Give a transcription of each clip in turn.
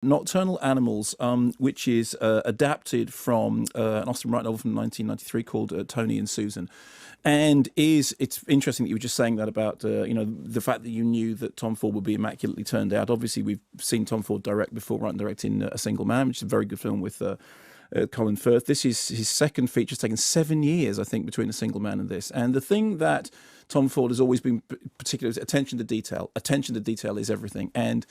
Nocturnal Animals, which is adapted from an Austin Wright novel from 1993 called Tony and Susan. And it's interesting that you were just saying that about the fact that you knew that Tom Ford would be immaculately turned out. Obviously, we've seen Tom Ford direct before, write and direct in A Single Man, which is a very good film with Colin Firth. This is his second feature. It's taken 7 years, I think, between A Single Man and this. And the thing that Tom Ford has always been particular is attention to detail. Attention to detail is everything. And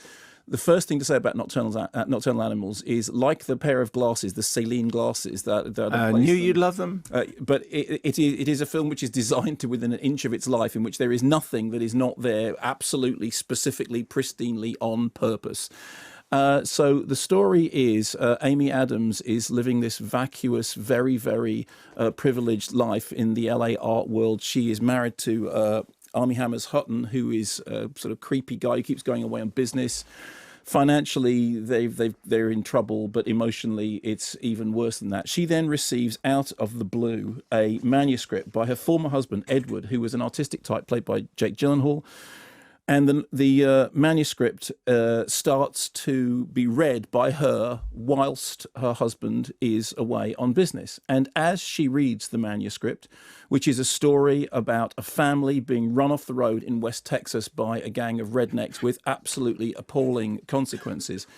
the first thing to say about Nocturnal Animals is, like the pair of glasses, the saline glasses that I knew you'd love them. But it is a film which is designed to within an inch of its life, in which there is nothing that is not there absolutely, specifically, pristinely on purpose. So the story is Amy Adams is living this vacuous, very, very privileged life in the LA art world. She is married to Armie Hammer's Hutton, who is a sort of creepy guy who keeps going away on business. Financially, they're in trouble, but emotionally, it's even worse than that. She then receives, out of the blue, a manuscript by her former husband, Edward, who was an artistic type played by Jake Gyllenhaal. And the manuscript starts to be read by her whilst her husband is away on business. And as she reads the manuscript, which is a story about a family being run off the road in West Texas by a gang of rednecks with absolutely appalling consequences,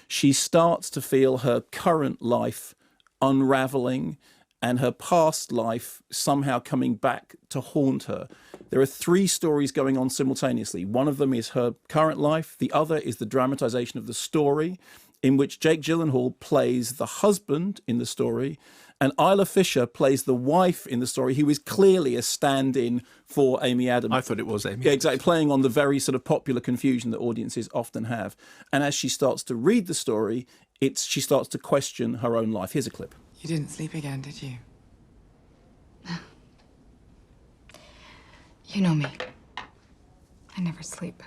she starts to feel her current life unraveling and her past life somehow coming back to haunt her. There are 3 stories going on simultaneously. One of them is her current life. The other is the dramatization of the story, in which Jake Gyllenhaal plays the husband in the story, and Isla Fisher plays the wife in the story, who is clearly a stand-in for Amy Adams. I thought it was Amy. Yeah, exactly, playing on the very sort of popular confusion that audiences often have. And as she starts to read the story, she starts to question her own life. Here's a clip. You didn't sleep again, did you? You know me. I never sleep.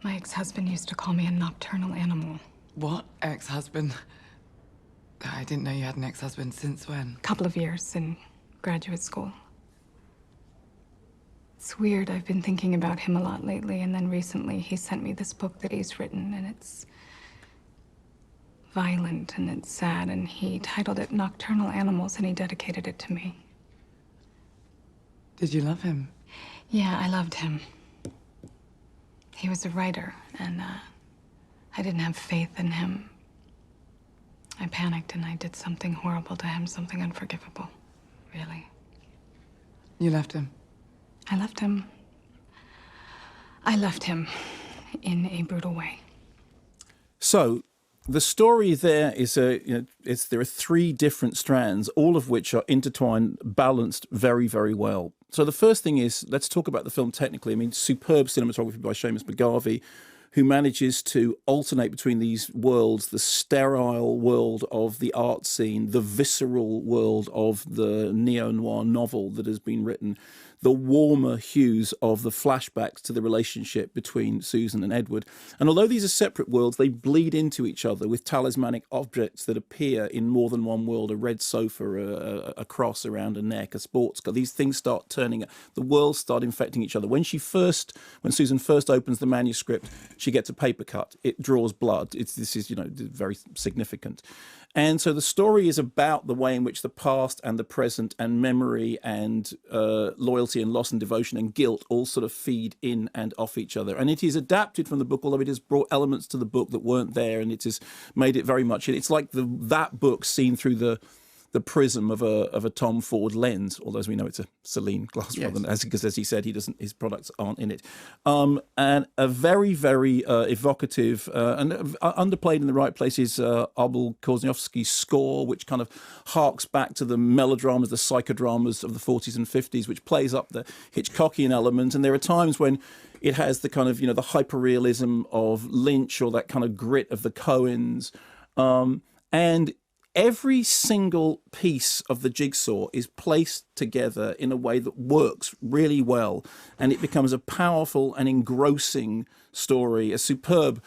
My ex-husband used to call me a nocturnal animal. What? Ex-husband? I didn't know you had an ex-husband. Since when? Couple of years in graduate school. It's weird. I've been thinking about him a lot lately, and then recently he sent me this book that he's written, and it's violent and it's sad, and he titled it Nocturnal Animals, and he dedicated it to me. Did you love him? Yeah, I loved him. He was a writer, and I didn't have faith in him. I panicked and I did something horrible to him, something unforgivable, really. You left him? I left him. I left him in a brutal way. So the story there is there are 3 different strands, all of which are intertwined, balanced very, very well. So the first thing is, let's talk about the film technically. I mean, superb cinematography by Seamus McGarvey, who manages to alternate between these worlds: the sterile world of the art scene, the visceral world of the neo-noir novel that has been written, the warmer hues of the flashbacks to the relationship between Susan and Edward. And although these are separate worlds, they bleed into each other with talismanic objects that appear in more than one world: a red sofa, a cross around a neck, a sports car. These things start turning, the worlds start infecting each other. When Susan first opens the manuscript, she gets a paper cut. It draws blood. This is very significant. And so the story is about the way in which the past and the present and memory and loyalty and loss and devotion and guilt all sort of feed in and off each other. And it is adapted from the book, although it has brought elements to the book that weren't there, and it has made it very much, it's like that book seen through the prism of a Tom Ford lens, although as we know it's a saline glass, yes, rather than, because as he said, his products aren't in it. And a very, very evocative and underplayed in the right places, Abel Korzeniowski's score, which kind of harks back to the melodramas, the psychodramas of the 40s and 50s, which plays up the Hitchcockian element. And there are times when it has the kind of, the hyperrealism of Lynch, or that kind of grit of the Coens. And every single piece of the jigsaw is placed together in a way that works really well, and it becomes a powerful and engrossing story, a superb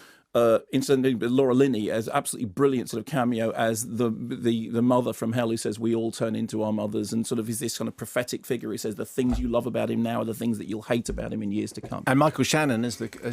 incidentally, Laura Linney as absolutely brilliant sort of cameo as the mother from hell who says we all turn into our mothers, and sort of is this kind of prophetic figure who says the things you love about him now are the things that you'll hate about him in years to come. And Michael Shannon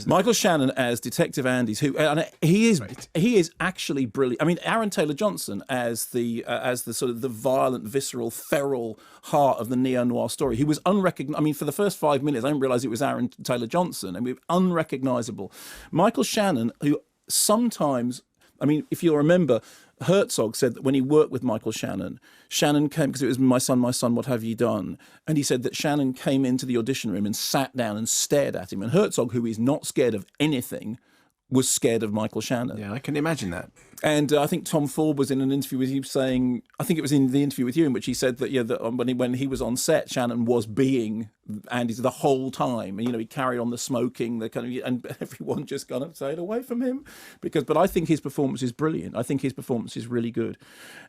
Michael Shannon as Detective Andes, who and he is actually brilliant. I mean, Aaron Taylor Johnson as the sort of the violent, visceral, feral heart of the neo-noir story. He was unrecognizable. I mean, for the first 5 minutes, I didn't realize it was Aaron Taylor Johnson. I mean, unrecognizable. Michael Shannon, who sometimes, I mean, if you'll remember, Herzog said that when he worked with Michael Shannon, Shannon came, because it was my son, what have you done? And he said that Shannon came into the audition room and sat down and stared at him. And Herzog, who is not scared of anything, was scared of Michael Shannon. Yeah, I can imagine that. And I think Tom Ford was in an interview with you saying, I think it was in the interview with you, in which he said that, that when he was on set, Shannon was being Andy the whole time. And, he carried on the smoking, and everyone just kind of stayed away from him. But I think his performance is brilliant. I think his performance is really good.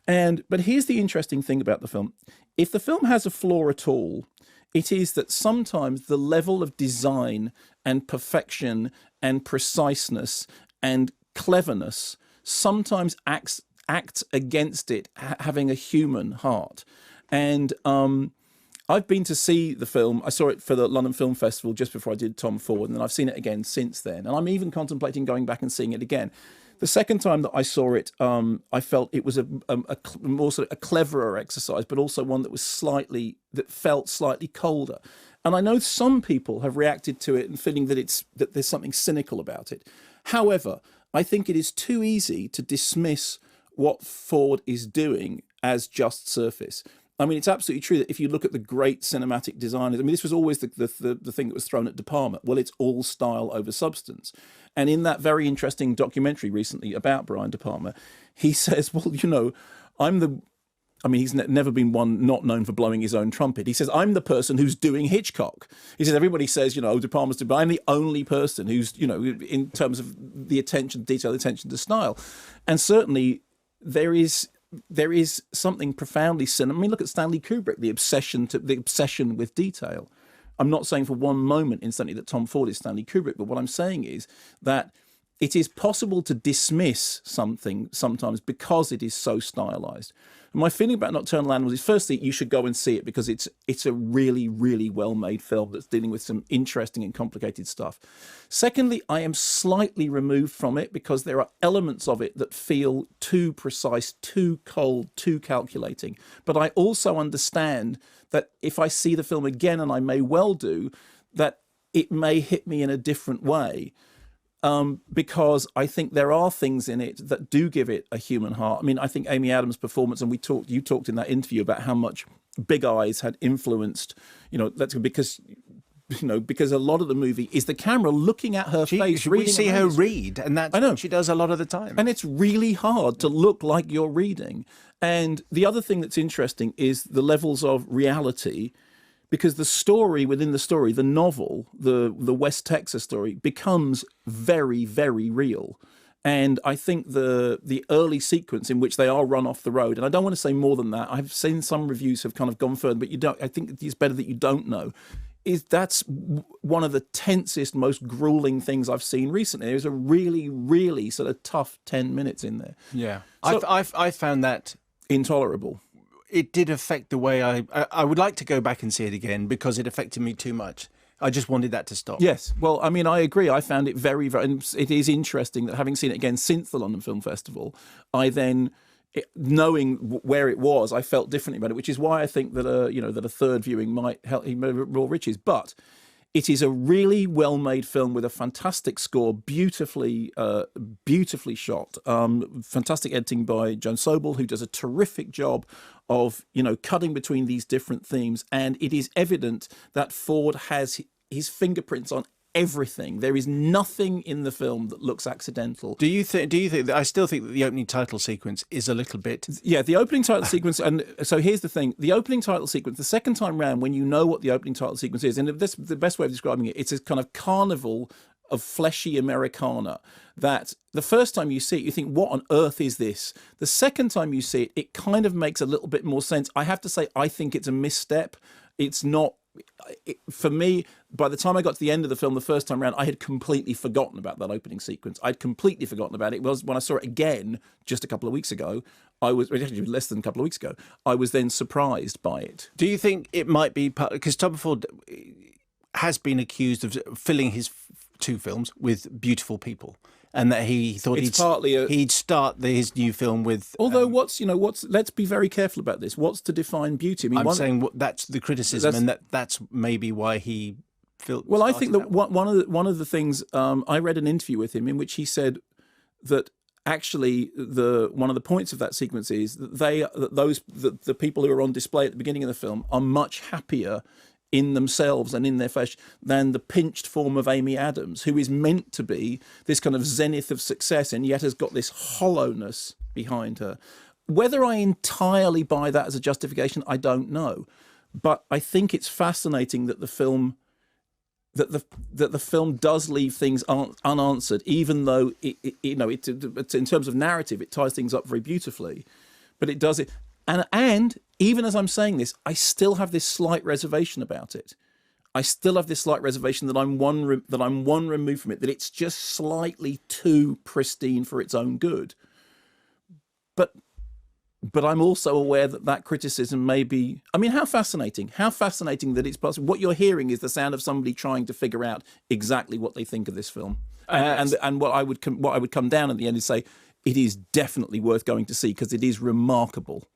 But here's the interesting thing about the film. If the film has a flaw at all, it is that sometimes the level of design and perfection and preciseness and cleverness sometimes acts against it having a human heart. And I've been to see the film. I saw it for the London Film Festival just before I did Tom Ford, and then I've seen it again since then. And I'm even contemplating going back and seeing it again. The second time that I saw it, I felt it was a more sort of a cleverer exercise, but also one that felt slightly colder. And I know some people have reacted to it and feeling that there's something cynical about it. However, I think it is too easy to dismiss what Ford is doing as just surface. I mean, it's absolutely true that if you look at the great cinematic designers, I mean, this was always the thing that was thrown at De Palma. Well, it's all style over substance. And in that very interesting documentary recently about Brian De Palma, he says, well, he's never been one not known for blowing his own trumpet. He says, I'm the person who's doing Hitchcock. He says, everybody says, De Palma's doing, but I'm the only person who's, in terms of the detail, attention to style. And certainly there is something profoundly I mean, look at Stanley Kubrick, the obsession with detail. I'm not saying for one moment instantly that Tom Ford is Stanley Kubrick, but what I'm saying is that it is possible to dismiss something sometimes because it is so stylized. And my feeling about Nocturnal Animals is, firstly, you should go and see it because it's a really, really well-made film that's dealing with some interesting and complicated stuff. Secondly, I am slightly removed from it because there are elements of it that feel too precise, too cold, too calculating. But I also understand that if I see the film again, and I may well do, that it may hit me in a different way. Because I think there are things in it that do give it a human heart. I mean, I think Amy Adams' performance, and you talked in that interview about how much Big Eyes had influenced, that's because a lot of the movie is the camera looking at her face. We see her read, and that's what she does a lot of the time. And it's really hard to look like you're reading. And the other thing that's interesting is the levels of reality, because the story within the story, the novel, the West Texas story, becomes very, very real. And I think the early sequence in which they are run off the road, and I don't want to say more than that. I've seen some reviews have kind of gone further, but I think it's better that you don't know. That's one of the tensest, most grueling things I've seen recently. There's a really, really sort of tough 10 minutes in there. Yeah, so, I found that intolerable. It did affect the way I would like to go back and see it again because it affected me too much. I just wanted that to stop. Yes. Well, I mean, I agree. I found it very, very, and it is interesting that having seen it again since the London Film Festival, I then, knowing where it was, I felt differently about it, which is why I think that a third viewing might help more riches. But it is a really well-made film with a fantastic score, beautifully shot, fantastic editing by Joan Sobel, who does a terrific job of, cutting between these different themes. And it is evident that Ford has his fingerprints on everything. There is nothing in the film that looks accidental. Do you think that I still think that the opening title sequence is a little bit... Yeah, the opening title sequence, and so here's the thing, the opening title sequence, the second time round, when you know what the opening title sequence is, and this, the best way of describing it, it's a kind of carnival of fleshy Americana that the first time you see it, you think, what on earth is this? The second time you see it, it kind of makes a little bit more sense. I have to say, I think it's a misstep. It's not for me, by the time I got to the end of the film the first time around, I had completely forgotten about that opening sequence. I'd completely forgotten about it. It was when I saw it again just a couple of weeks ago, actually less than a couple of weeks ago, I was then surprised by it. Do you think it might be part, because Tom Ford has been accused of filling his two films with beautiful people, and that he thought he'd start his new film with. Although let's be very careful about this. What's to define beauty? I mean, I'm saying that's the criticism, and that's maybe why he. Well, I think that one of the things I read an interview with him in which he said that actually one of the points of that sequence is that the people who are on display at the beginning of the film are much happier in themselves and in their flesh than the pinched form of Amy Adams, who is meant to be this kind of zenith of success and yet has got this hollowness behind her. Whether I entirely buy that as a justification, I don't know, but I think it's fascinating that the film does leave things unanswered, even though it in terms of narrative it ties things up very beautifully, but it does it. And even as I'm saying this, I still have this slight reservation about it. I still have this slight reservation that I'm one removed from it, that it's just slightly too pristine for its own good. But I'm also aware that criticism may be. I mean, how fascinating! How fascinating that it's possible. What you're hearing is the sound of somebody trying to figure out exactly what they think of this film, and what I would come down at the end and say, it is definitely worth going to see because it is remarkable.